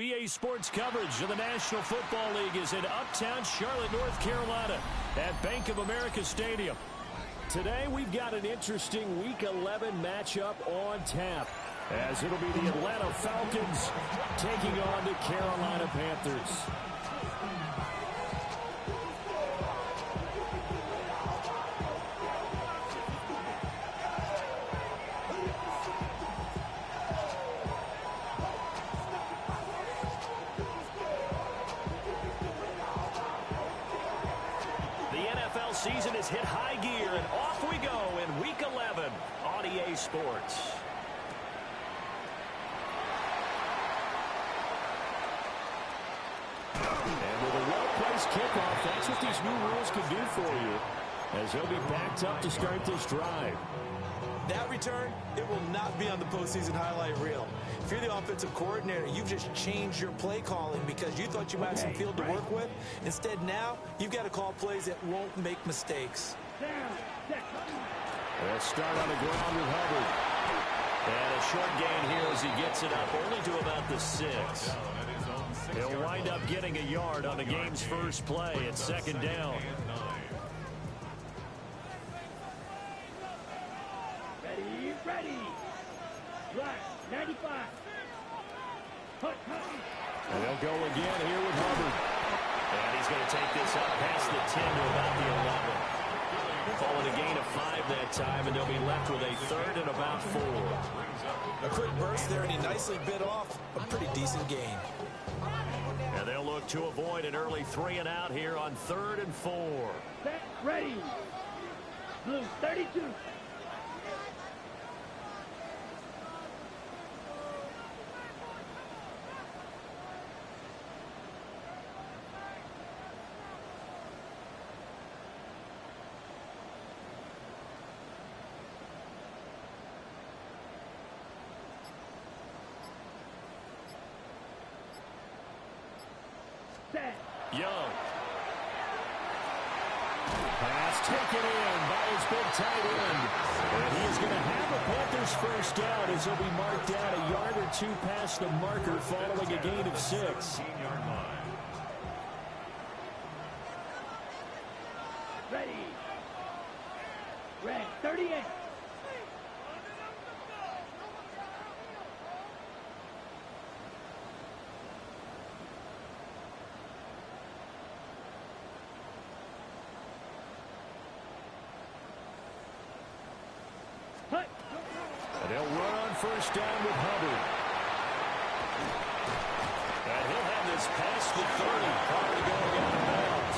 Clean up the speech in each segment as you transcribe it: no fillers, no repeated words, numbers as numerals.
EA Sports coverage of the National Football League is in uptown Charlotte, North Carolina at Bank of America Stadium. Today we've got an interesting Week 11 matchup on tap, as it'll be the Atlanta Falcons taking on the Carolina Panthers. Season is hit high gear, and off we go in Week 11 on EA Sports. And with a well-placed kickoff, that's what these new rules can do for you, as he'll be backed up to start this drive. That return, it will not be on the postseason highlight reel. If you're the offensive coordinator, you've just changed your play calling because you thought you might have some field to work with. Instead, now, you've got to call plays that won't make mistakes. Let's start on the ground with Hubbard. And a short gain here as he gets it up only to about the 6. He'll wind up getting a yard on the game's first play. It's second down. Ready. Right, 95. And they'll go again here with Hubbard. And he's going to take this up past the 10 to about the 11. Calling a gain of 5 that time, and they'll be left with a third and about 4. A quick burst there, and he nicely bit off a pretty decent gain. And they'll look to avoid an early 3 and out here on 3rd and 4. Set, ready. Blue, 32. Young. Pass taken in by his big tight end. And he is going to have a Panthers first down as he'll be marked down a yard or 2 past the marker following a gain of 6. Ready. Red, 38. And they'll run on first down with Hubbard. And he'll have this past the 30 prior to going out of bounds.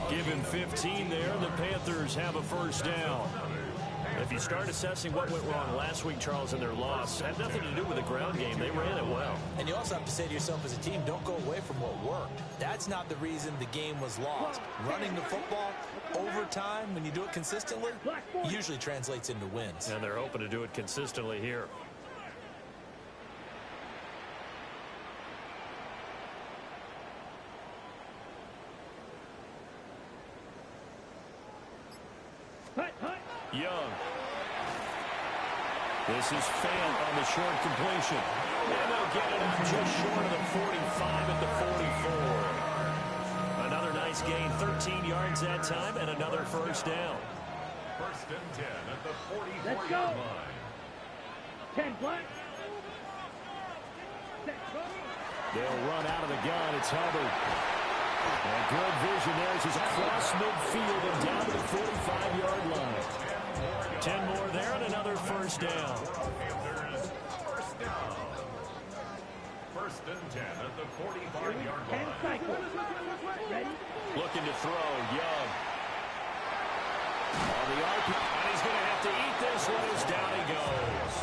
Give him 15 there. The Panthers have a first down. If you start assessing what went wrong last week, Charles, in their loss, it had nothing to do with the ground game. They ran it well. And you also have to say to yourself as a team, don't go away from what worked. That's not the reason the game was lost. Running the football over time, when you do it consistently, usually translates into wins. And they're hoping to do it consistently here. Young. This is Fant on the short completion. And they'll get it up just short of the 45 at the 44. Another nice gain, 13 yards that time, and another first down. First and 10 at the 44-yard Let's go. line. 10 black. They'll run out of the gun. It's Hubbard. And good vision there as he's across midfield and down to the 45-yard line. 10 more there and another first down. First down. First and 10 at the 45-yard line. 10 cycles. Ready? Looking to throw, Young. On the RP, and he's going to have to eat this one as down he goes.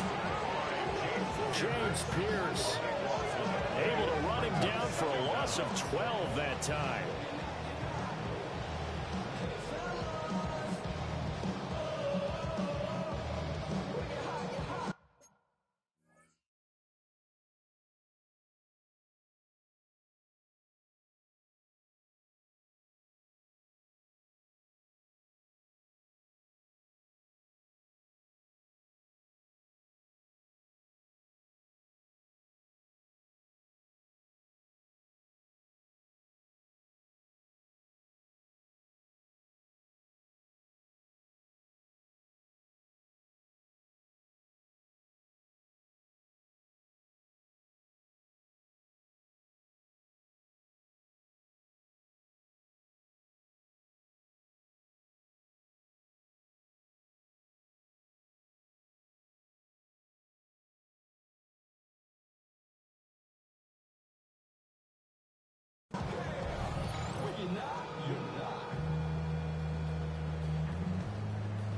James Pierce able to run him down for a loss of 12 that time.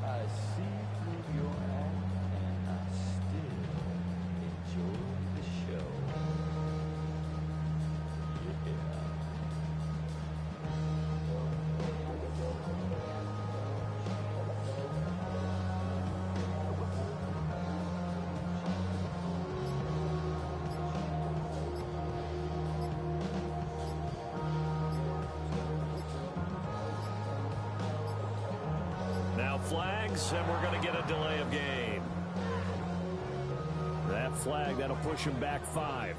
I see through your act and I still enjoy the show. Now flags, and we're going to get a delay of game. That flag, that'll push him back 5.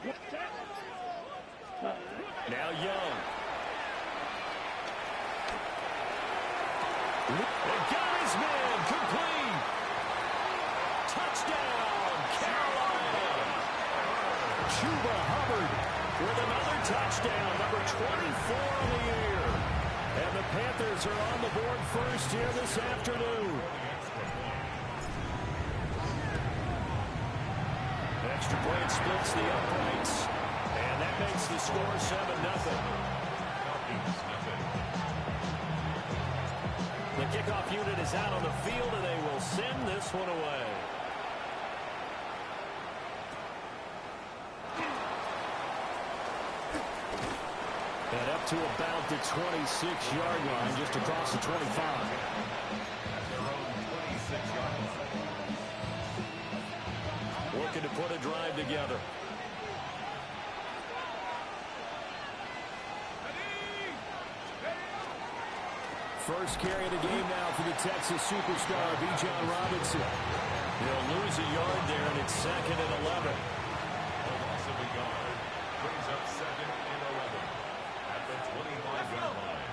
Now Young. And got his man complete. Touchdown, Carolina. Chuba Hubbard with another touchdown, number 24 on the year. And the Panthers are on the board first here this afternoon. Extra point splits the uprights. And that makes the score 7-0. The kickoff unit is out on the field, and they will send this one away. And up to about the 26-yard line, just across the 25. Looking to put a drive together. First carry of the game now for the Texas superstar, Bijan Robinson. He'll lose a yard there, and it's 2nd and 11. The loss of a yard brings up 2nd and 11 at the 25-yard line.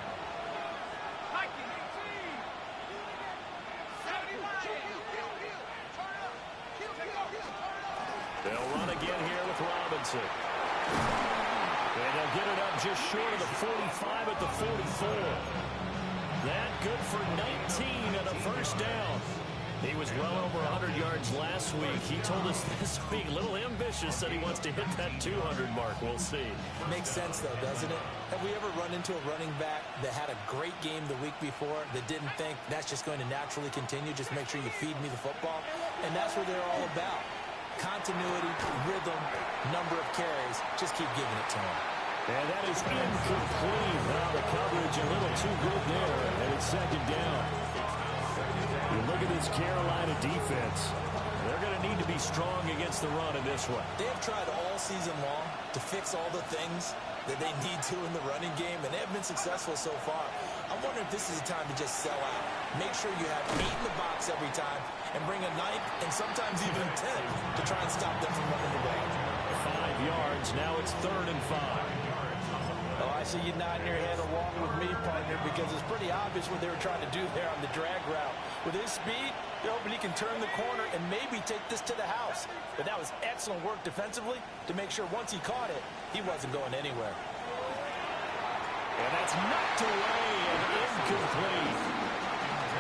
They'll run again here with Robinson. And they'll get it up just short of the 45 at the 44. That good for 19 and a first down. He was well over 100 yards last week. He told us this week, a little ambitious, that he wants to hit that 200 mark. We'll see. Makes sense, though, doesn't it? Have we ever run into a running back that had a great game the week before that didn't think that's just going to naturally continue? Just make sure you feed me the football. And that's what they're all about. Continuity, rhythm, number of carries. Just keep giving it to him. And that is incomplete. Now the coverage a little too good there, and it's 2nd down. You look at this Carolina defense. They're going to need to be strong against the run in this one. They have tried all season long to fix all the things that they need to in the running game, and they have been successful so far. I'm wondering if this is a time to just sell out. Make sure you have 8 in the box every time and bring a 9th and sometimes even a 10th to try and stop them from running the ball. 5 yards. Now it's 3rd and 5. Oh, I see you nodding your head along with me, partner, because it's pretty obvious what they were trying to do there on the drag route. With his speed, they're hoping he can turn the corner and maybe take this to the house. But that was excellent work defensively to make sure once he caught it, he wasn't going anywhere. And that's knocked away and incomplete.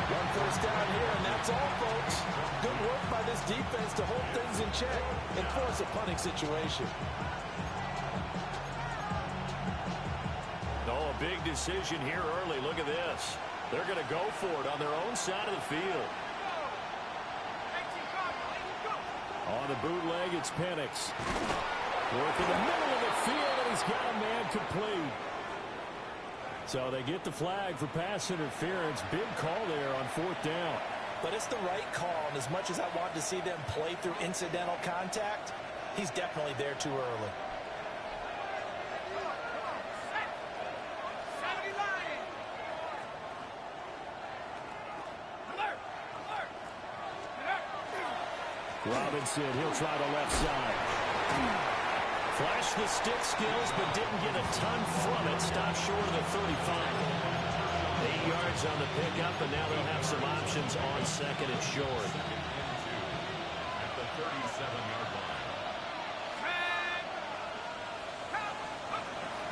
One first down here, and that's all, folks. Good work by this defense to hold things in check and force a punting situation. Oh, a big decision here early. Look at this. They're going to go for it on their own side of the field. On the bootleg, it's Penix. Work in the middle of the field, and he's got a man complete. So they get the flag for pass interference. Big call there on 4th down. But it's the right call, and as much as I want to see them play through incidental contact, he's definitely there too early. Robinson, he'll try the left side. Flashed the stick skills, but didn't get a ton from it. Stopped short of the 35. 8 yards on the pickup, and now they'll have some options on 2nd and short. At the 37-yard line.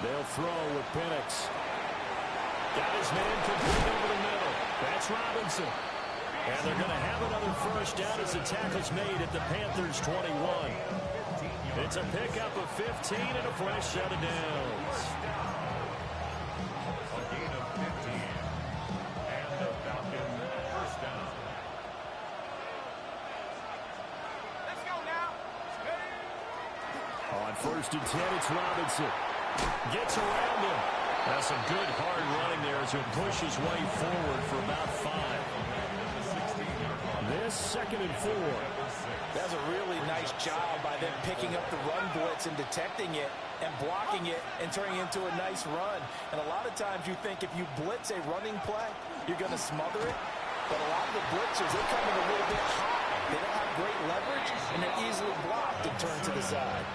They'll throw with Penix. Got his man complete over the middle. That's Robinson. And they're going to have another first down as the tackle's made at the Panthers' 21. It's a pickup of 15 and a fresh set of downs. A gain of 15. And the Falcon first down. Let's go now. On 1st and 10, it's Robinson. Gets around him. That's some good hard running there as he pushes his way forward for about 5. This 2nd and 4. That's a really nice job by them picking up the run blitz and detecting it and blocking it and turning it into a nice run. And a lot of times you think if you blitz a running play, you're going to smother it. But a lot of the blitzers, they come in a little bit high. They don't have great leverage, and they're easily blocked and turned to the side.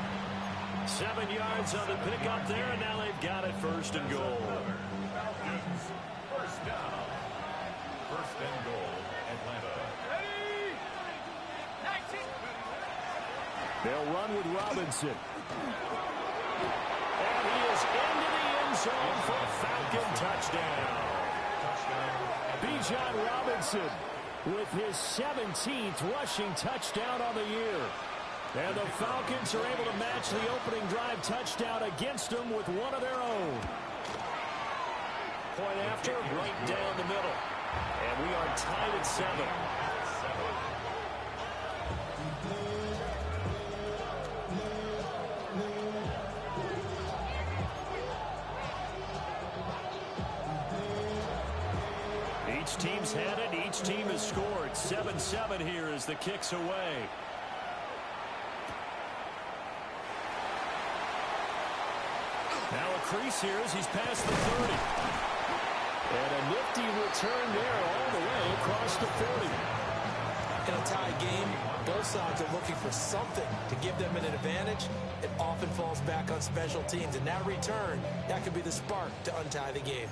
7 yards on the pickup there, and now they've got it 1st and goal. Falcons, first down. 1st and goal, Atlanta. They'll run with Robinson. And he is into the end zone for a Falcon touchdown. Bijan Robinson with his 17th rushing touchdown on the year. And the Falcons are able to match the opening drive touchdown against them with one of their own. Point after, right down the middle. And we are tied at 7. Each team's had it. Each team has scored. 7-7 here as the kick's away. Now a crease here as he's past the 30. And a nifty return there all the way across the 40. In a tie game, both sides are looking for something to give them an advantage. It often falls back on special teams. And that return, that could be the spark to untie the game.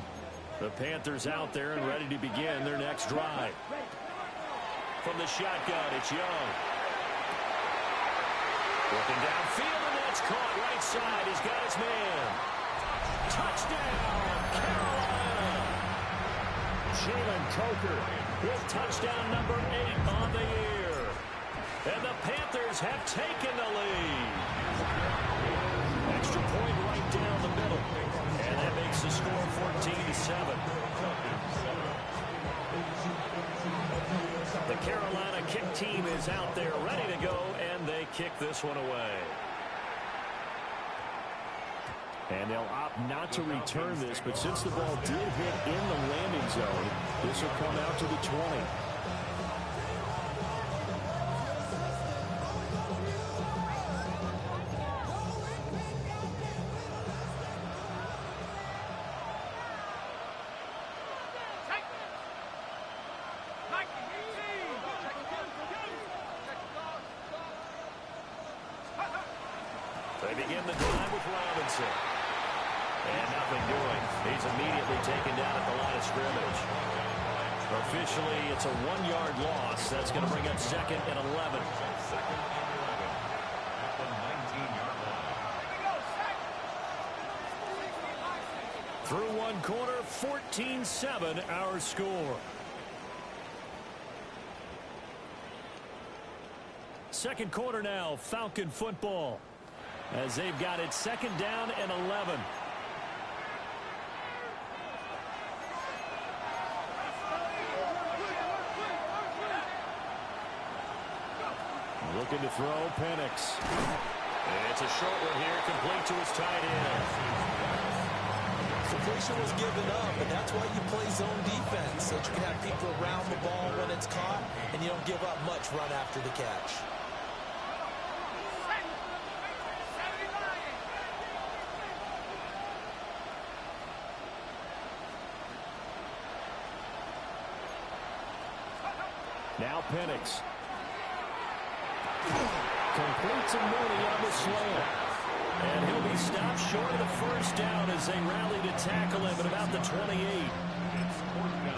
The Panthers out there and ready to begin their next drive. From the shotgun, it's Young. Looking downfield, and that's caught right side. He's got his man. Touchdown, Carolina. Jalen Coker with touchdown number 8 on the year. And the Panthers have taken the lead. Extra point right down the middle. And that makes the score 14-7. The Carolina kick team is out there ready to go, and they kick this one away. And they'll opt not to return this, but since the ball did hit in the landing zone, this will come out to the 20. They begin the drive with Robinson. And nothing doing. He's immediately taken down at the line of scrimmage. Officially, it's a 1-yard loss. That's going to bring up 2nd and 11. Through one quarter, 14-7 our score. Second quarter now, Falcon football. As they've got it 2nd down and 11. Looking to throw, Penix. It's a short one here, complete to his tight end. Completion was given up, but that's why you play zone defense, so that you can have people around the ball when it's caught, and you don't give up much run after the catch. Now Penix. Complete to Mooney on the slant. And he'll be stopped short of the first down as they rally to tackle him at about the 28.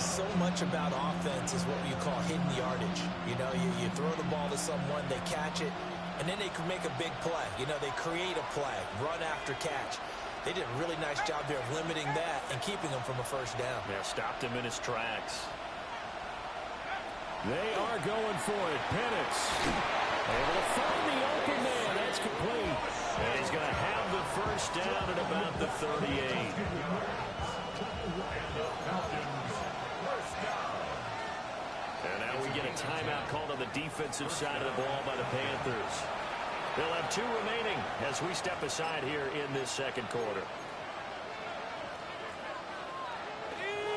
So much about offense is what you call hidden yardage. You know, you throw the ball to someone, they catch it, and then they can make a big play. You know, they create a play, run after catch. They did a really nice job there of limiting that and keeping him from a first down. Yeah, stopped him in his tracks. They are going for it. Penix able to find the open man. That's complete. And he's going to have the first down at about the 38. And now we get a timeout called on the defensive side of the ball by the Panthers. They'll have 2 remaining as we step aside here in this second quarter.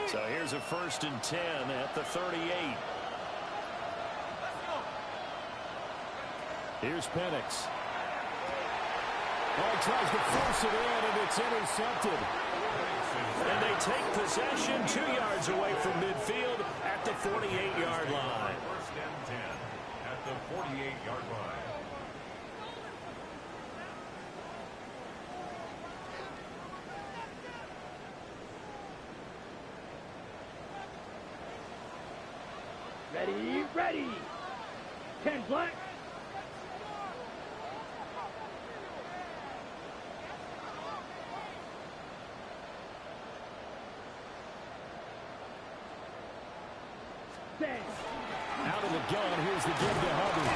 So here's a 1st and 10 at the 38. Here's Penix. Oh, tries to force it in, and it's intercepted. And they take possession 2 yards away from midfield at the 48-yard line. 1st and 10 at the 48-yard line. Ready. 10 black. Out of the gun, here's the give to Hubbard.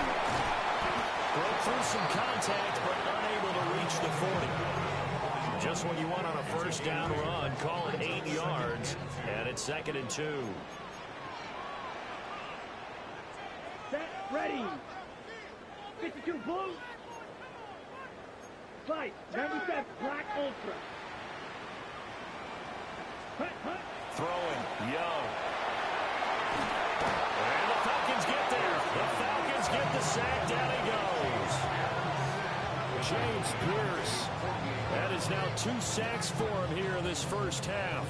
Broke through some contact, but unable to reach the 40. Just what you want on a first down run. Call it 8 yards, and it's 2nd and 2. Set, ready. 52 blue. Fight, 97 black ultra. Hut. Throwing, Young. And the Falcons get there. The Falcons get the sack. Down he goes. James Pierce. That is now 2 sacks for him here in this first half.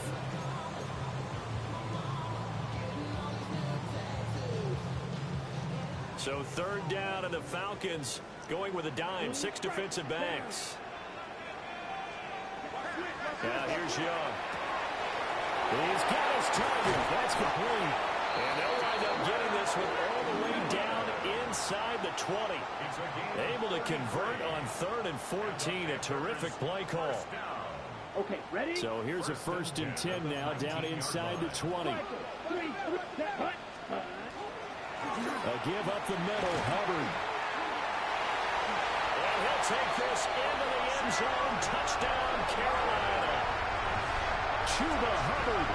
So 3rd down, and the Falcons going with a dime. 6 defensive backs. Now here's Young. He's got his target. That's complete. And they'll wind up getting this one all the way down inside the 20. Able to convert on 3rd and 14. A terrific play call. Okay, ready? So here's a 1st and 10 now, down inside the 20. A give up the middle, Hubbard. And he'll take this into the end zone. Touchdown, Carolina. Chuba Hubbard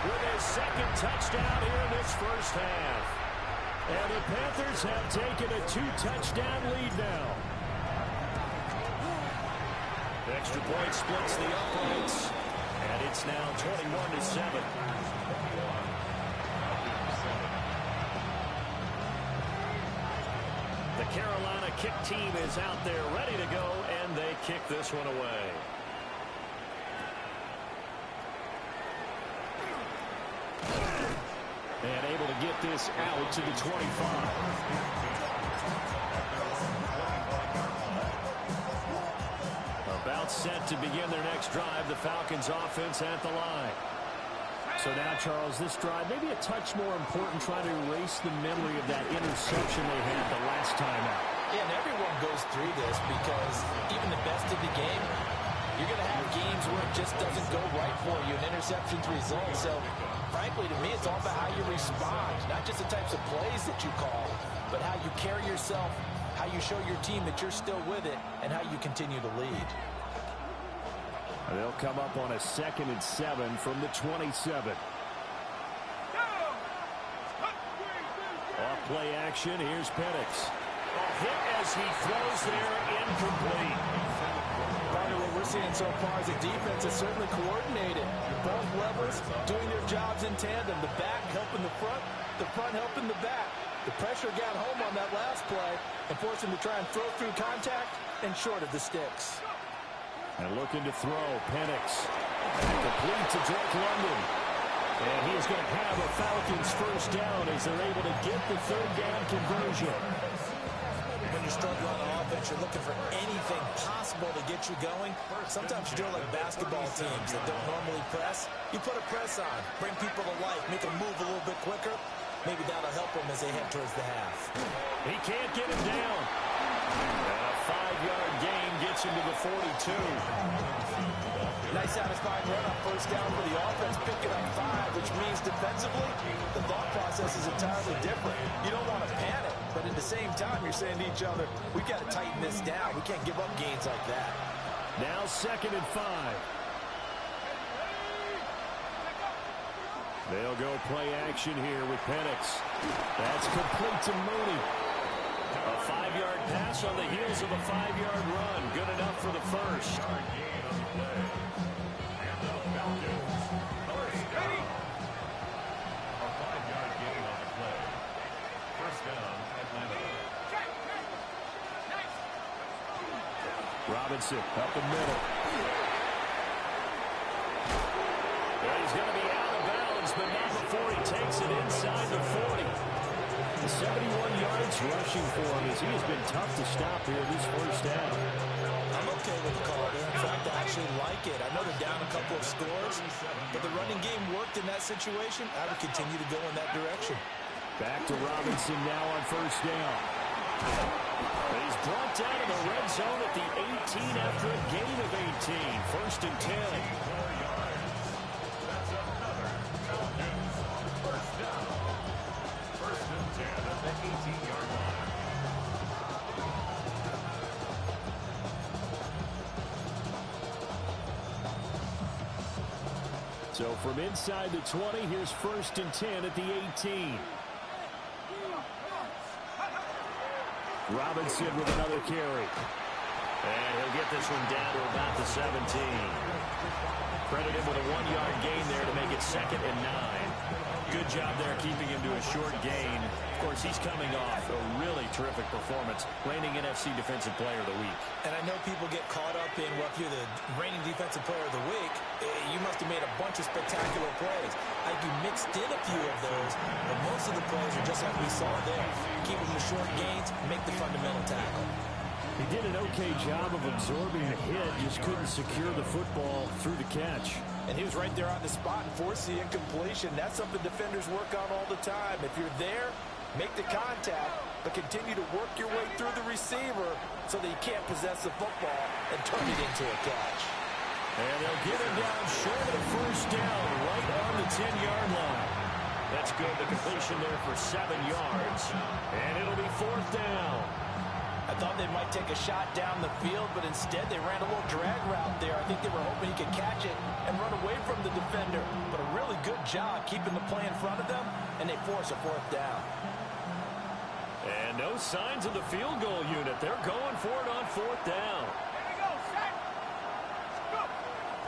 with his 2nd touchdown here in this first half. And the Panthers have taken a 2-touchdown lead now. Extra point splits the uprights. And it's now 21-7. The Carolina kick team is out there ready to go, and they kick this one away. And able to get this out to the 25. About set to begin their next drive. The Falcons offense at the line. So now, Charles, this drive maybe a touch more important, trying to erase the memory of that interception they had the last time out. Yeah, and everyone goes through this because even the best of the game, you're going to have games where it just doesn't go right for you, and interceptions result. So, frankly, to me, it's all about how you respond, not just the types of plays that you call, but how you carry yourself, how you show your team that you're still with it, and how you continue to lead. They'll come up on a 2nd and 7 from the 27. Off play action. Here's Penix. A hit as he throws there, incomplete. Part of what we're seeing so far is the defense is certainly coordinated. Both levels doing their jobs in tandem. The back helping the front helping the back. The pressure got home on that last play and forced him to try and throw through contact and short of the sticks. And looking to throw, Penix. Complete to Drake London. And he is going to have a Falcons first down as they're able to get the 3rd down conversion. When you're struggling on offense, you're looking for anything possible to get you going. Sometimes you do it like basketball teams that don't normally press. You put a press on, bring people to life, make them move a little bit quicker. Maybe that'll help them as they head towards the half. He can't get him down. And a 5-yard gain gets him to the 42. Nice satisfying run on first down for the offense, picking up 5, which means defensively, the thought process is entirely different. You don't want to panic, but at the same time, you're saying to each other, we've got to tighten this down. We can't give up gains like that. Now 2nd and 5. They'll go play action here with Penix. That's complete to Mooney. A 5-yard pass on the heels of a 5-yard run. Good enough for the first. Robinson up the middle. Well, he's going to be out of bounds, but not before he takes it inside the 40. 71 yards rushing for him as he has been tough to stop here this first down. I'm okay with the call there. In fact, I actually like it. I know they're down a couple of scores, but the running game worked in that situation. I would continue to go in that direction. Back to Robinson now on first down. He's brought down in the red zone at the 18 after a gain of 18. First and 10. That's another touchdown. First down. First and 10 at the 18-yard line. So from inside the 20, here's first and 10 at the 18. Robinson with another carry. And he'll get this one down to about the 17. Credit him with a 1-yard gain there to make it 2nd and 9. Good job there keeping him to a short gain. Of course, he's coming off a really terrific performance, reigning NFC Defensive Player of the Week. And I know people get caught up in, well, if you're the reigning Defensive Player of the Week, you must have made a bunch of spectacular plays. I think you mixed in a few of those, but most of the plays are just like we saw there. Keep them to short gains, make the fundamental tackle. He did an okay job of absorbing the hit, just couldn't secure the football through the catch. And he was right there on the spot and forced the incompletion. That's something defenders work on all the time. If you're there, make the contact, but continue to work your way through the receiver so that you can't possess the football and turn it into a catch. And they'll get him down short of the first down, right on the 10-yard line. That's good. The completion there for 7 yards. And it'll be 4th down. I thought they might take a shot down the field, but instead they ran a little drag route there. I think they were hoping he could catch it and run away from the defender. But a really good job keeping the play in front of them, and they force a 4th down. And no signs of the field goal unit. They're going for it on 4th down.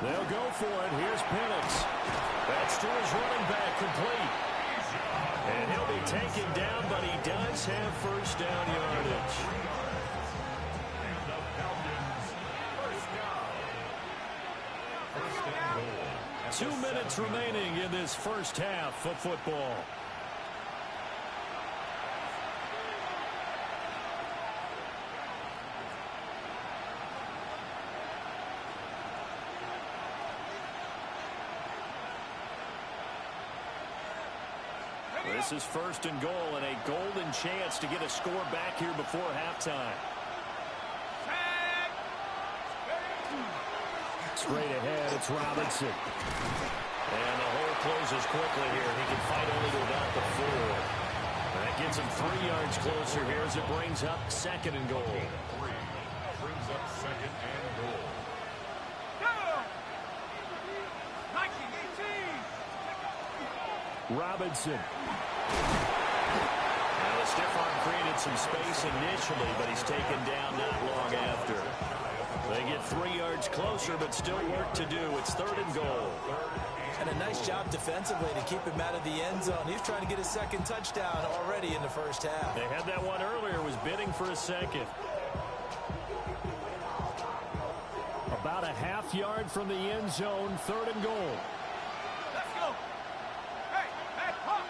They'll go for it. Here's Penix. That's to his running back, complete. And he'll be taken down, but he does have first down yardage. 2 minutes remaining in this first half of football. This is first and goal and a golden chance to get a score back here before halftime. Straight ahead, it's Robinson. And the hole closes quickly here. He can fight only to about the 4. That gets him 3 yards closer here as it brings up 2nd and goal. 3 brings up 2nd and goal. Robinson. Now the stiff arm created some space initially, but he's taken down not long after. They get 3 yards closer, but still work to do. It's 3rd and goal. And a nice job defensively to keep him out of the end zone. He's trying to get his 2nd touchdown already in the first half. They had that one earlier, was bidding for a 2nd. About a half yard from the end zone, 3rd and goal. Let's go. Hey, Hawk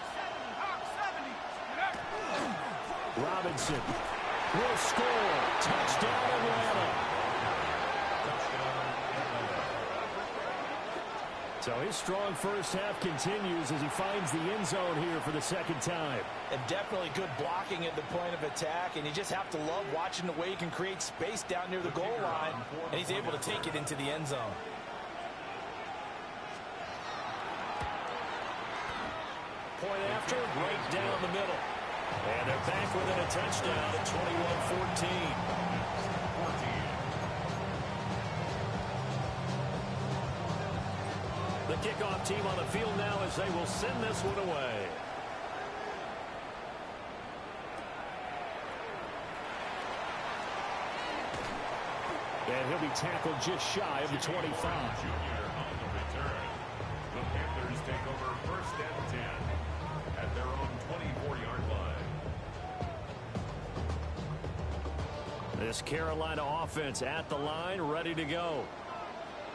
70. Robinson will score. Touchdown, Atlanta. So his strong first half continues as he finds the end zone here for the 2nd time. And definitely good blocking at the point of attack. And you just have to love watching the way he can create space down near the goal line. And he's able to take it into the end zone. Point after, right down the middle. And they're back within a touchdown at 21-14. The kickoff team on the field now as they will send this one away. And he'll be tackled just shy of the 25. Junior on the return. The Panthers take over 1st and 10 at their own 24-yard line. This Carolina offense at the line, ready to go.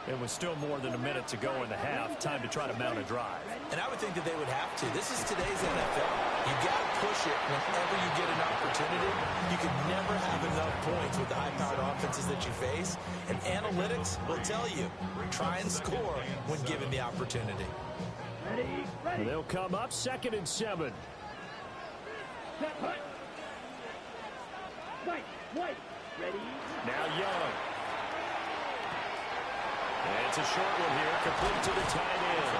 It was still more than a minute to go in the half. Time to try to mount a drive. And I would think that they would have to. This is today's NFL. You got to push it whenever you get an opportunity. You can never have enough points with the high-powered offenses that you face. And analytics will tell you, try and score when given the opportunity. They'll come up 2nd and 7. Ready? Now Young. And it's a short one here, complete to the tight end.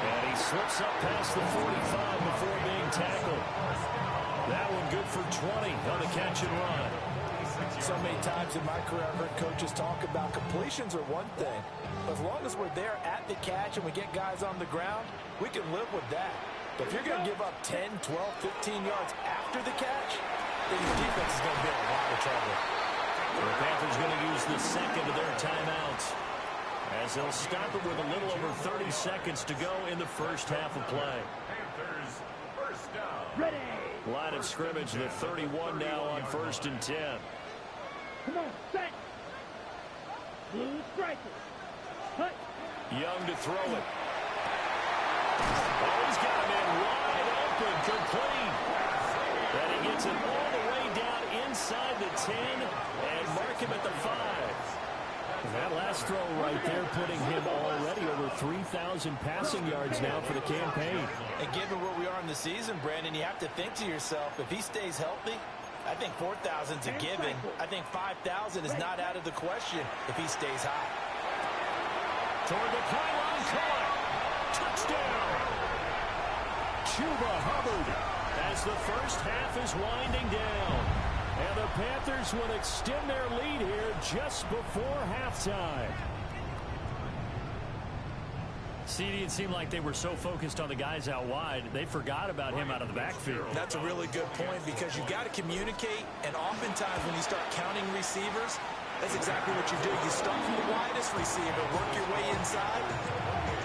And he slips up past the 45 before being tackled. That one good for 20 on the catch and run. So many times in my career, I've heard coaches talk about completions are one thing. As long as we're there at the catch and we get guys on the ground, we can live with that. But if you're going to give up 10, 12, 15 yards after the catch, then your defense is going to be in a lot of trouble. The Panthers going to use the second of their timeouts, as they'll stop it with a little over 30 seconds to go in the first half of play. Panthers first down. Ready? Line of scrimmage, the 31 now on 1st and 10. Come on, set. Blue strikers. Cut. Young to throw it. Oh, he's got him in wide open, complete. And he gets it all the way down inside the 10 and mark him at the 5. That last throw right there putting him already over 3,000 passing yards now for the campaign. And given where we are in the season, Brandon, you have to think to yourself, if he stays healthy, I think 4,000 is a given. I think 5,000 is not out of the question if he stays high. Toward the pylon, caught. Touchdown. Chuba Hubbard as the first half is winding down. And the Panthers will extend their lead here just before halftime. CD, it seemed like they were so focused on the guys out wide, they forgot about him out of the backfield. That's a really good point because you've got to communicate, and oftentimes when you start counting receivers, that's exactly what you do. You start from the widest receiver, work your way inside.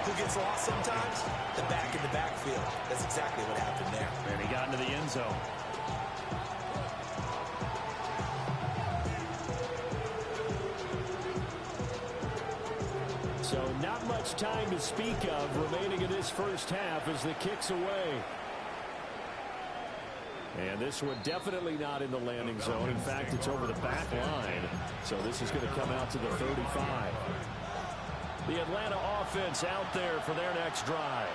Who gets lost sometimes? The back in the backfield. That's exactly what happened there. And he got into the end zone. So not much time to speak of remaining in this first half as the kick's away. And this one definitely not in the landing zone. In fact, it's over the back line. So this is going to come out to the 35. The Atlanta offense out there for their next drive.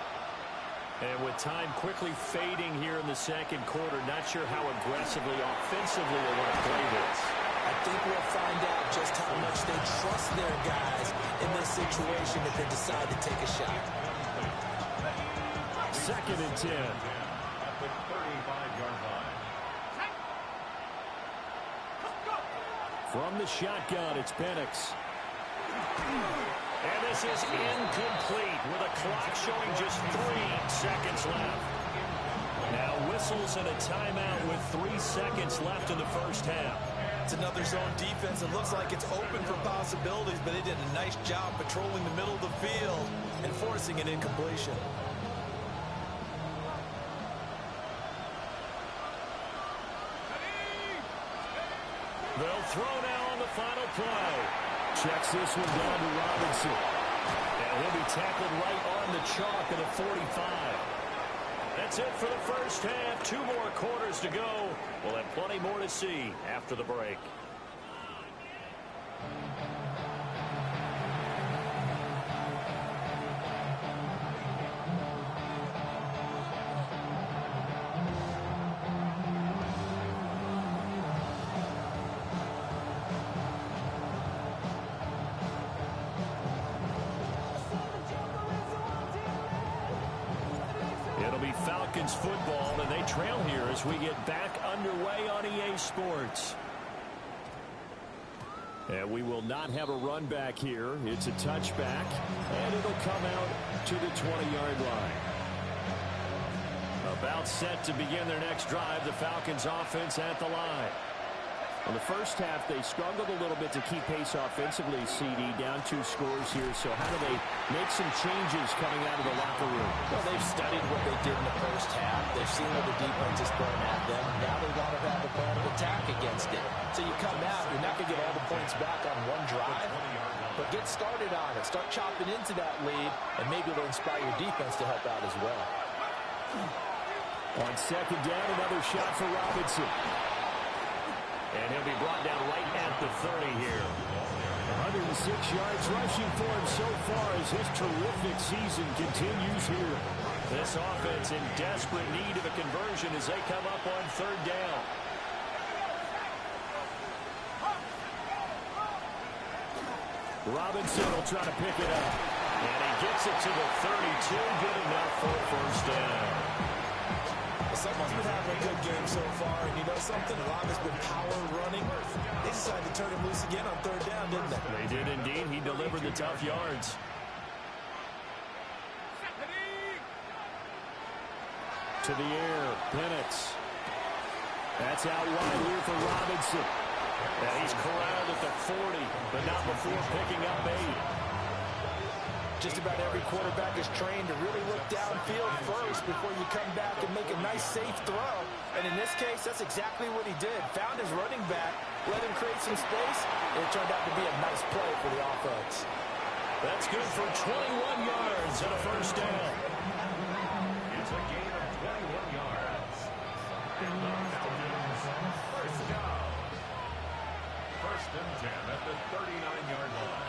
And with time quickly fading here in the second quarter, not sure how aggressively, offensively they want to play this. I think we'll find out just how much they trust their guys in this situation if they decide to take a shot. 2nd and 10. At the 35-yard line. From the shotgun, it's Penix. And this is incomplete with a clock showing just 3 seconds left. Now whistles and a timeout with 3 seconds left in the first half. It's another zone defense. It looks like it's open for possibilities, but they did a nice job patrolling the middle of the field and forcing an incompletion. They'll throw now on the final play. Checks this one down to Robinson. And he'll be tackled right on the chalk at a 45. That's it for the first half. 2 more quarters to go. We'll have plenty more to see after the break. Falcons football, and they trail here as we get back underway on EA Sports. And we will not have a run back here. It's a touchback, and it'll come out to the 20-yard line. About set to begin their next drive, the Falcons offense at the line. In the first half, they struggled a little bit to keep pace offensively, CD, down 2 scores here. So how do they make some changes coming out of the locker room? Well, they've studied what they did in the first half. They've seen what the defense is throwing at them. Now they want to have a plan of attack against it. So you come out, you're not going to get all the points back on one drive, but get started on it. Start chopping into that lead, and maybe it'll inspire your defense to help out as well. On 2nd down, another shot for Robinson. And he'll be brought down right at the 30 here. 106 yards rushing for him so far as his terrific season continues here. This offense in desperate need of a conversion as they come up on third down. Robinson will try to pick it up. And he gets it to the 32. Good enough for a first down. Someone's been having a good game so far, and you know something? A lot has been power running. They decided to turn him loose again on third down, didn't they? They did indeed. He delivered the tough yards. To the air, Penix. That's out wide here for Robinson. And he's corralled at the 40, but not before picking up 8. Just about every quarterback is trained to really look downfield first before you come back and make a nice, safe throw. And in this case, that's exactly what he did. Found his running back, let him create some space, and it turned out to be a nice play for the offense. That's good for 21 yards and a first down. It's a gain of 21 yards. And the Falcons first down. First and 10 at the 39-yard line.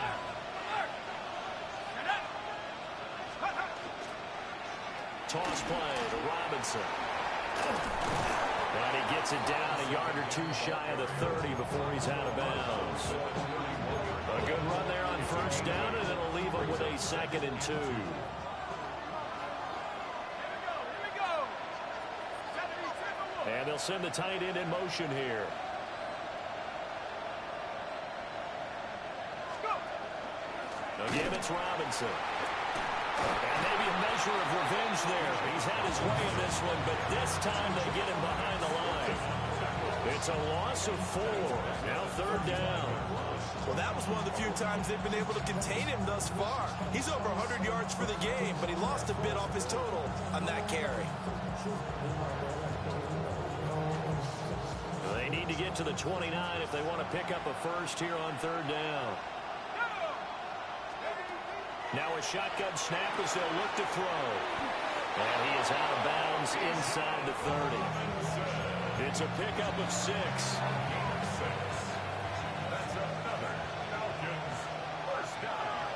Toss play to Robinson. And he gets it down a yard or two shy of the 30 before he's out of bounds. A good run there on first down, and it'll leave him with a 2nd and 2. And they'll send the tight end in motion here. Again, it's Robinson. And maybe a measure of revenge there. He's had his way in this one, but this time they get him behind the line. It's a loss of 4. Now third down. Well, that was one of the few times they've been able to contain him thus far. He's over 100 yards for the game, but he lost a bit off his total on that carry. They need to get to the 29 if they want to pick up a first here on third down. Now a shotgun snap as they'll look to throw. And he is out of bounds inside the 30. It's a pickup of 6. That's another Falcons first down.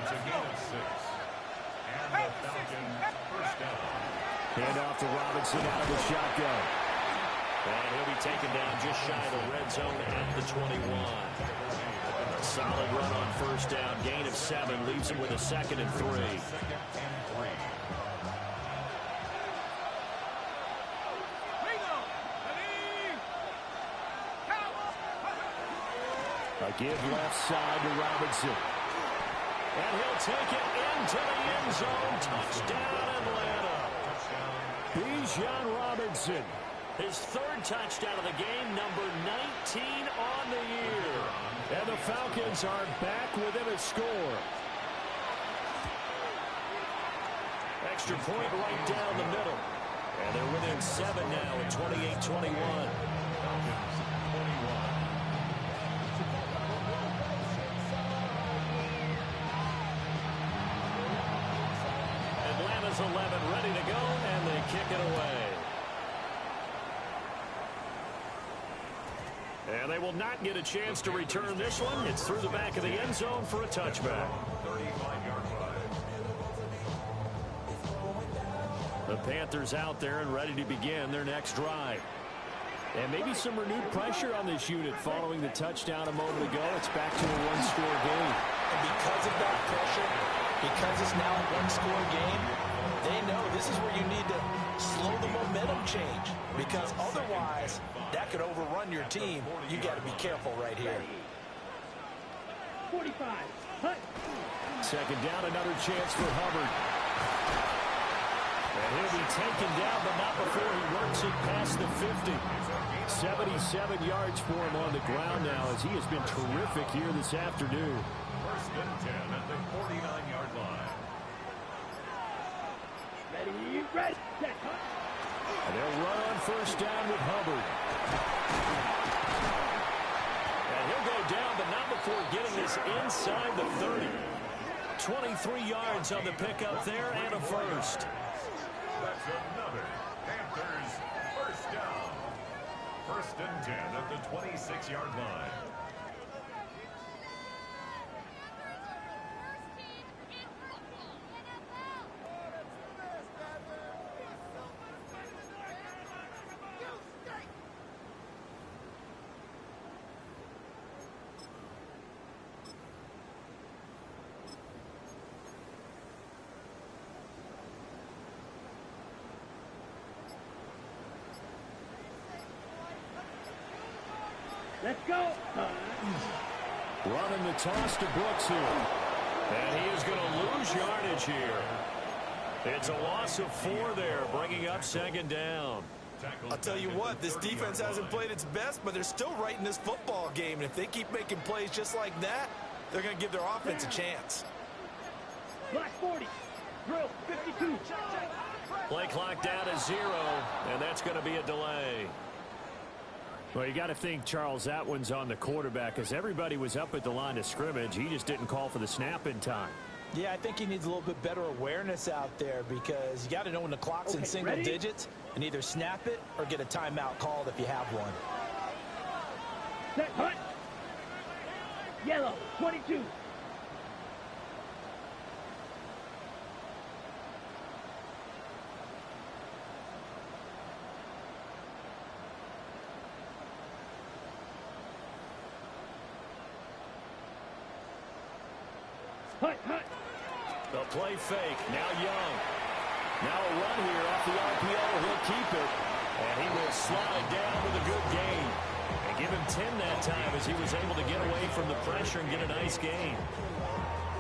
It's a gain of 6. And the Falcons first down. Hand off to Robinson out of the shotgun. And he'll be taken down just shy of the red zone at the 21. Solid run on first down. Gain of 7 leaves him with a 2nd and 3. A give left side to Robinson. And he'll take it into the end zone. Touchdown, Atlanta. Bijan Robinson. His 3rd touchdown of the game, number 19 on the year. And the Falcons are back within a score. Extra point right down the middle. And they're within 7 now at 28-21. Atlanta's 11 ready to go, and they kick it away. And they will not get a chance to return this one. It's through the back of the end zone for a touchback. 35-yard line. The Panthers out there and ready to begin their next drive. And maybe some renewed pressure on this unit following the touchdown a moment ago. It's back to a one-score game. And because of that pressure, because it's now a one-score game, they know this is where you need to slow the momentum change. Because otherwise, that could overrun your team. You got to be careful right here. 45. Hut. 2nd down, another chance for Hubbard. And he'll be taken down, but not before he works it past the 50. 77 yards for him on the ground now as he has been terrific here this afternoon. 1st and 10 at the 49-yard line. Ready, ready, set, hut. And they'll run on first down with Hubbard. And he'll go down, but not before getting this inside the 30. 23 yards on the pickup there and a first. That's another Panthers first down. 1st and 10 at the 26-yard line. Let's go. Running the toss to Brooks here. And he is going to lose yardage here. It's a loss of 4 there, bringing up second down. I'll tell you what, this defense hasn't played its best, but they're still right in this football game. And if they keep making plays just like that, they're going to give their offense a chance. Black 40. Drill 52. Play clock down to 0, and that's going to be a delay. Well, you got to think, Charles, that one's on the quarterback, because everybody was up at the line of scrimmage. He just didn't call for the snap in time. Yeah, I think he needs a little bit better awareness out there, because you got to know when the clock's in single digits and either snap it or get a timeout called if you have one. Set, hut. Yellow 22. Hut, hut. The play fake. Now Young. Now a run here off the RPO. He'll keep it. And he will slide down with a good gain. And give him 10 that time as he was able to get away from the pressure and get a nice gain.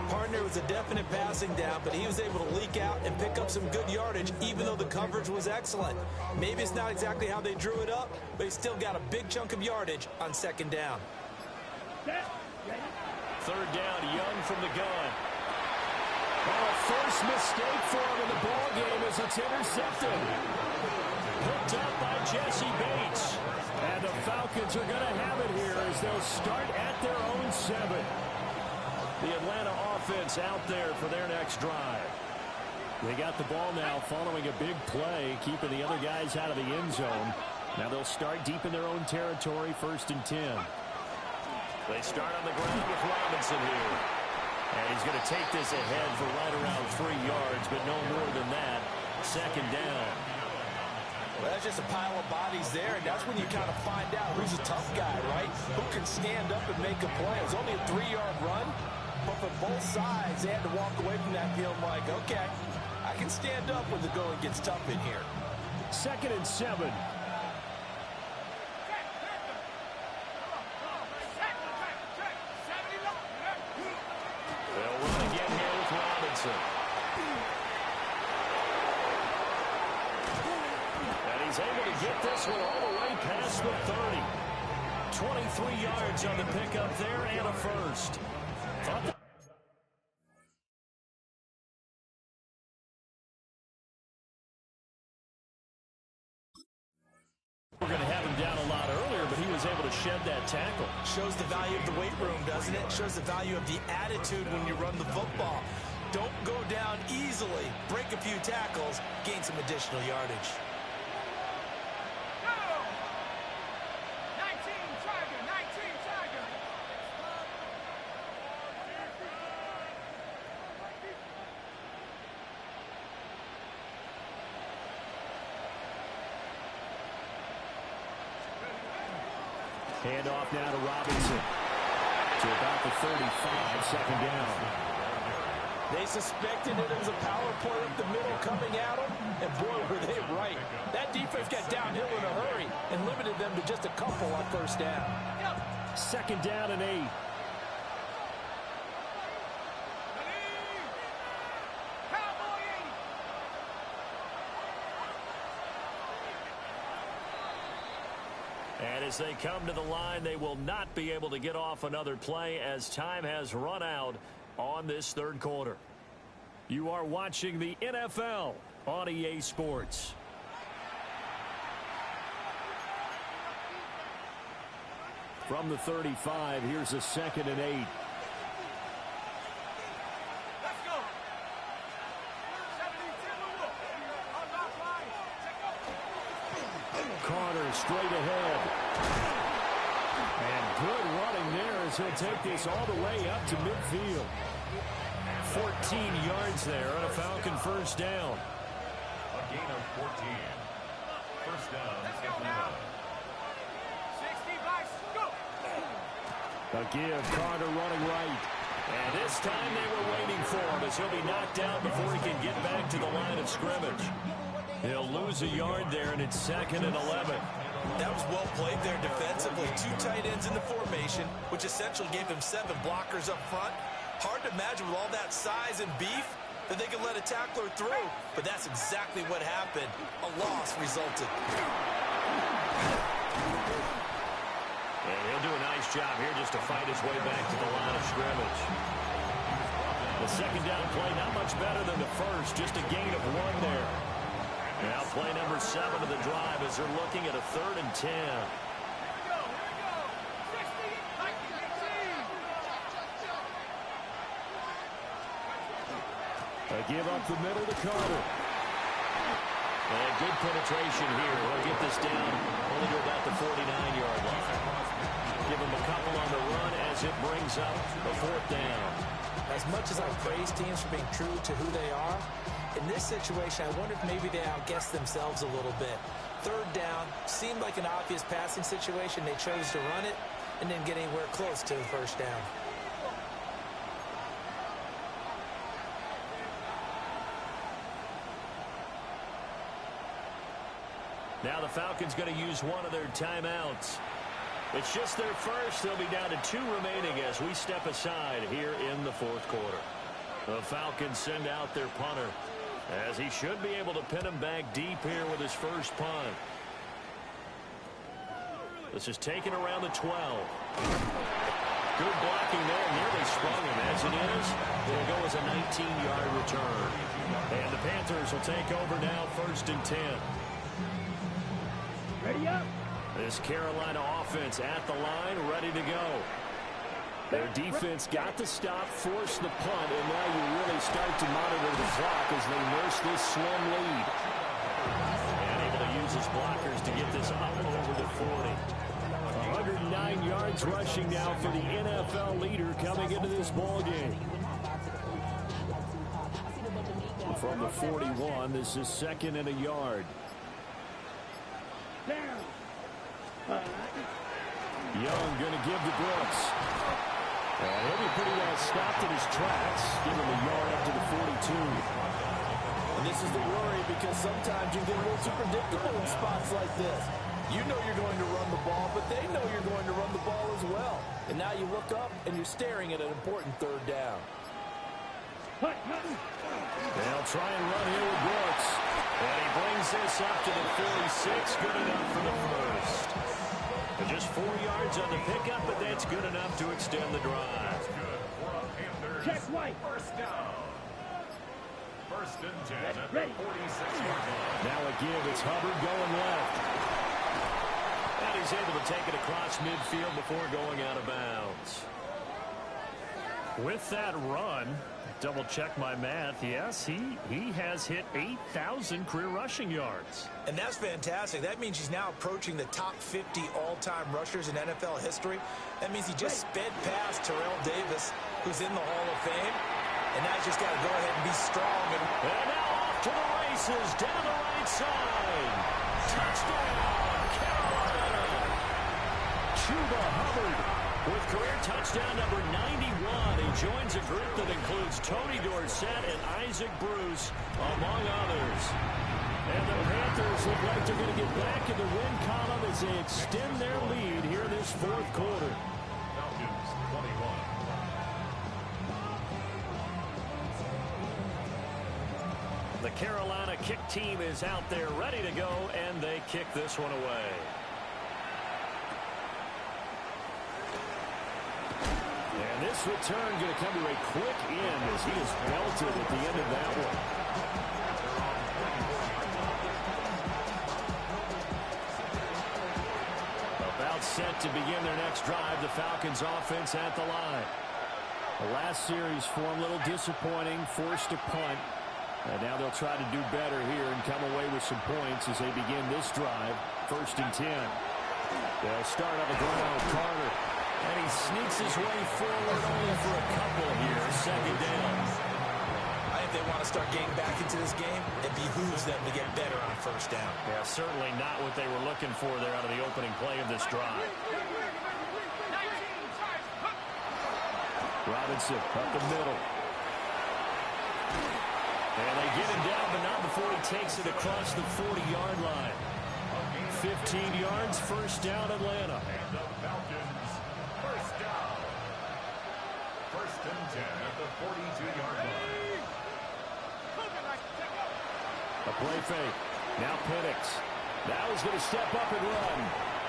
Partner was a definite passing down, but he was able to leak out and pick up some good yardage, even though the coverage was excellent. Maybe it's not exactly how they drew it up, but he still got a big chunk of yardage on second down. Set. Ready. Third down, Young from the gun. Well, a first mistake for him in the ball game as it's intercepted. Picked up by Jesse Bates. And the Falcons are going to have it here as they'll start at their own 7. The Atlanta offense out there for their next drive. They got the ball now following a big play, keeping the other guys out of the end zone. Now they'll start deep in their own territory, 1st and 10. They start on the ground with Robinson here. And he's going to take this ahead for right around 3 yards, but no more than that. Second down. Well, that's just a pile of bodies there, and that's when you kind of find out who's a tough guy, right? Who can stand up and make a play. It was only a 3-yard run, but for both sides, they had to walk away from that field like, okay, I can stand up when the going gets tough in here. 2nd and 7. They'll run again here with Robinson. And he's able to get this one all the way past the 30. 23 yards on the pickup there and a first. Thought that we're going to have him down a lot earlier, but he was able to shed that tackle. Shows the value of the weight room, doesn't it? Shows the value of the attitude when you run the football. Don't go down easily. Break a few tackles, gain some additional yardage. 19 Tiger. Hand off now to Robinson. To about the 35, second down. They suspected it was a power play up the middle coming at them, and boy, were they right. That defense got downhill in a hurry and limited them to just a couple on first down. Second down and 8. And as they come to the line, they will not be able to get off another play as time has run out on this third quarter. You are watching the NFL on EA Sports. From the 35, here's a 2nd and 8. Let's go. 72. Carter straight ahead. And good running there as he'll take this all the way up to midfield. 14 yards there on a Falcon first down. A gain of 14. First down, Atlanta. 60 by go. A give, Carter running right. And this time they were waiting for him as he'll be knocked down before he can get back to the line of scrimmage. He'll lose a yard there, and it's 2nd and 11. That was well played there defensively. 2 tight ends in the formation, which essentially gave them 7 blockers up front. Hard to imagine with all that size and beef that they could let a tackler through, but that's exactly what happened. A loss resulted. And he'll do a nice job here just to fight his way back to the line of scrimmage. The second down play, not much better than the first, just a gain of 1 there. Now play number 7 of the drive as they're looking at a 3rd and 10. They give up the middle to Carter. And good penetration here. We'll get this down only to about the 49-yard line. Give them a couple on the run as it brings up the 4th down. As much as I praise teams for being true to who they are, in this situation, I wonder if maybe they outguessed themselves a little bit. 3rd down seemed like an obvious passing situation. They chose to run it and didn't get anywhere close to the 1st down. Now the Falcons going to use one of their timeouts. It's just their first. They'll be down to 2 remaining as we step aside here in the 4th quarter. The Falcons send out their punter as he should be able to pin him back deep here with his first punt. This is taken around the 12. Good blocking there. Nearly sprung him. As it is, it'll go as a 19-yard return. And the Panthers will take over now, 1st and 10. Ready up. This Carolina offense at the line, ready to go. Their defense got the stop, forced the punt, and now you really start to monitor the clock as they nurse this slim lead. And able to use his blockers to get this up over the 40. 109 yards rushing now for the NFL leader coming into this ballgame. From the 41, this is 2nd and a yard. Down. Young going to give to Brooks. He'll be pretty well stopped in his tracks. Give him a yard up to the 42. And this is the worry because sometimes you get a little too predictable in spots like this. You know you're going to run the ball, but they know you're going to run the ball as well. And now you look up and you're staring at an important 3rd down. They'll try and run here with Brooks. And he brings this up to the 46. Good enough for the first. And just 4 yards on the pickup, but that's good enough to extend the drive. Check right. 1st down. 1st and 10 at the 46-yard line. Now a give. It's Hubbard going left. And he's able to take it across midfield before going out of bounds. With that run, double check my math. Yes, he has hit 8,000 career rushing yards. And that's fantastic. That means he's now approaching the top 50 all-time rushers in NFL history. That means he just sped past Terrell Davis, who's in the Hall of Fame. And now he's just got to go ahead and be strong. And now off to the races down the right side. Touchdown, Carolina. Chuba Hubbard with career touchdown number 91. He joins a group that includes Tony Dorsett and Isaac Bruce, among others. And the Panthers look like they're going to get back in the win column as they extend their lead here in this 4th quarter. Falcons 21. The Carolina kick team is out there ready to go, and they kick this one away. And this return going to come to a quick end as he is belted at the end of that one. About set to begin their next drive, the Falcons offense at the line. The last series for them, a little disappointing, forced a punt. And now they'll try to do better here and come away with some points as they begin this drive, 1st and 10. They'll start on the ground, Carter. And he sneaks his way forward only for a couple here, 2nd down. I think they want to start getting back into this game. It behooves them to get better on 1st down. Yeah, certainly not what they were looking for there out of the opening play of this drive. Robinson up the middle. And they get him down, but not before he takes it across the 40-yard line. 15 yards, first down Atlanta. And the Falcons, first down. First and 10 at the 42-yard line. A play fake. Now Penix. Now he's going to step up and run.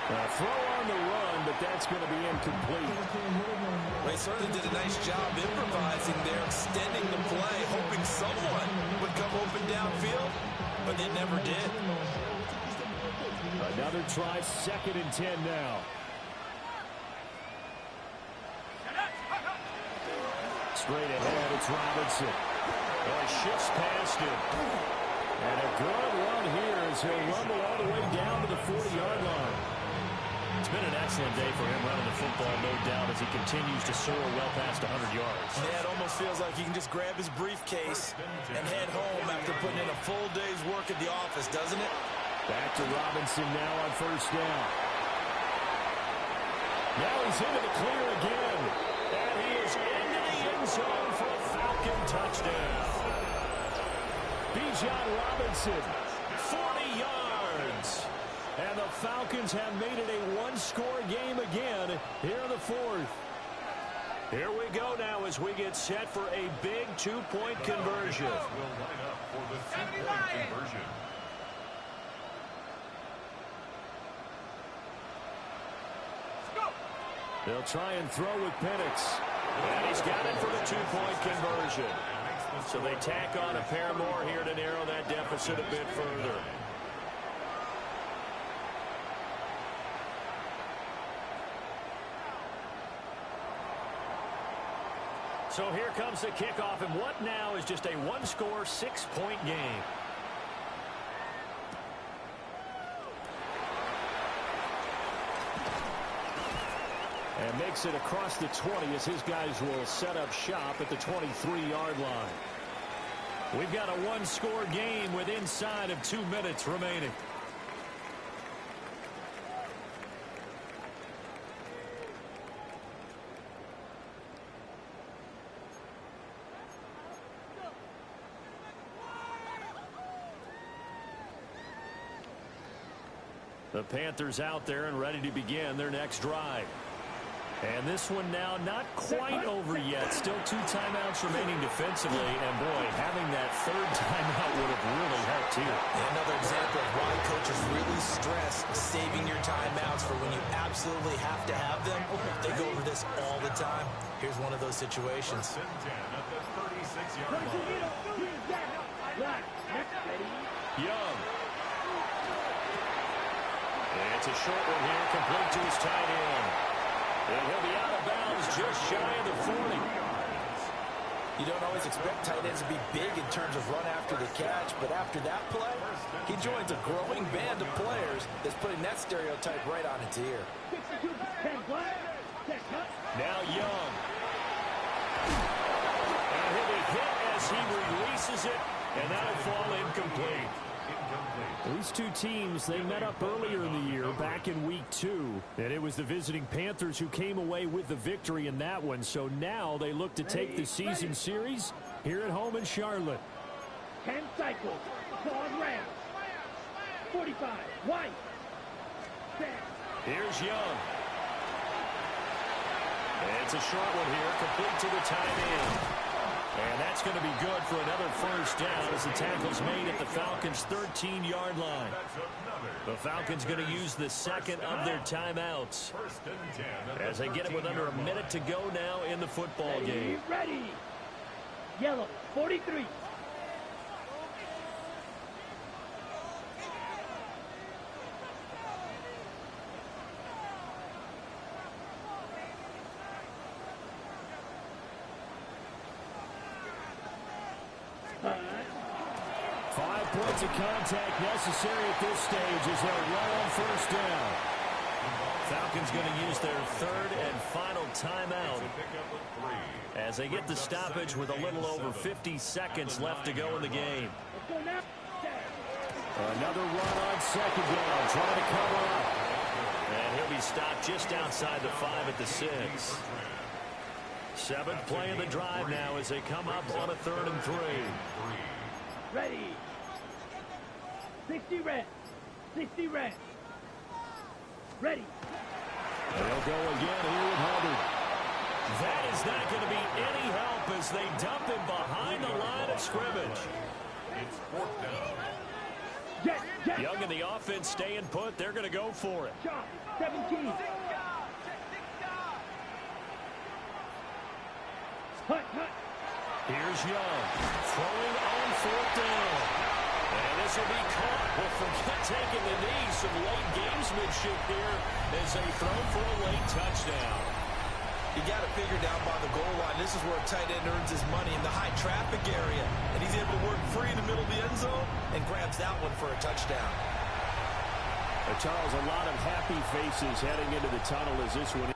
A throw on the run, but that's going to be incomplete. Well, he certainly did a nice job improvising there, extending the play, hoping someone would come open downfield, but they never did. Another try, 2nd and 10 now. Straight ahead, it's Robinson. Oh, he shifts past him. And a good run here as he'll rumble all the way down to the 40-yard line. It's been an excellent day for him running the football, no doubt, as he continues to soar well past 100 yards. Yeah, it almost feels like he can just grab his briefcase and head home after putting in a full day's work at the office, doesn't it? Back to Robinson now on first down. Now he's into the clear again. And he is into the end zone for a Falcon touchdown. Bijan Robinson, 40 yards. And the Falcons have made it a one-score game again here in the 4th. Here we go now as we get set for a big two-point conversion. Will line up for the two-point conversion. They'll try and throw with Penix. And he's got it for the two-point conversion. So they tack on a pair more here to narrow that deficit a bit further. So here comes the kickoff, and what now is just a one-score, 6-point game. And makes it across the 20 as his guys will set up shop at the 23-yard line. We've got a one-score game with inside of 2 minutes remaining. The Panthers out there and ready to begin their next drive. And this one now not quite over yet. Still 2 timeouts remaining defensively. And, boy, having that 3rd timeout would have really helped here. And another example of why coaches really stress saving your timeouts for when you absolutely have to have them. They go over this all the time. Here's one of those situations. First and 10 at the 36-yard line. Young. It's a short one here, complete to his tight end. And he'll be out of bounds just shy of the 40. You don't always expect tight ends to be big in terms of run after the catch, but after that play, he joins a growing band of players that's putting that stereotype right on its ear. Now Young. And he'll be hit as he releases it, and that'll fall incomplete. These two teams, they met up earlier in the year, back in week 2. And it was the visiting Panthers who came away with the victory in that one. So now they look to take the season series here at home in Charlotte. 10 cycles. Claude Rams. 45. White. Here's Young. And it's a short one here, complete to the tight end. And that's going to be good for another first down as the tackle's made at the Falcons' 13-yard line. The Falcons going to use the second of their timeouts as they get it with under a minute to go now in the football game. Ready. Yellow, 43. Points of contact necessary at this stage as they'll run on first down. Falcons going to use their 3rd and final timeout as they get the stoppage with a little over 50 seconds left to go in the game. Another run on 2nd down, trying to cover up. And he'll be stopped just outside the 5 at the 6. 7th play of the drive now as they come up on a 3rd and 3. Ready. 60 red. 60 red. Ready. They'll go again here with Hubbard. That is not going to be any help as they dump him behind the line of scrimmage. It's fourth down. Jet. Young in the offense staying put. They're going to go for it. Shot. 17. Hut. Here's Young throwing on fourth down. And this will be caught. Well, forget taking the knee. Some late gamesmanship here as they throw for a late touchdown. You got to figure down by the goal line. This is where a tight end earns his money in the high traffic area. And he's able to work free in the middle of the end zone and grabs that one for a touchdown. Charles, a lot of happy faces heading into the tunnel as this one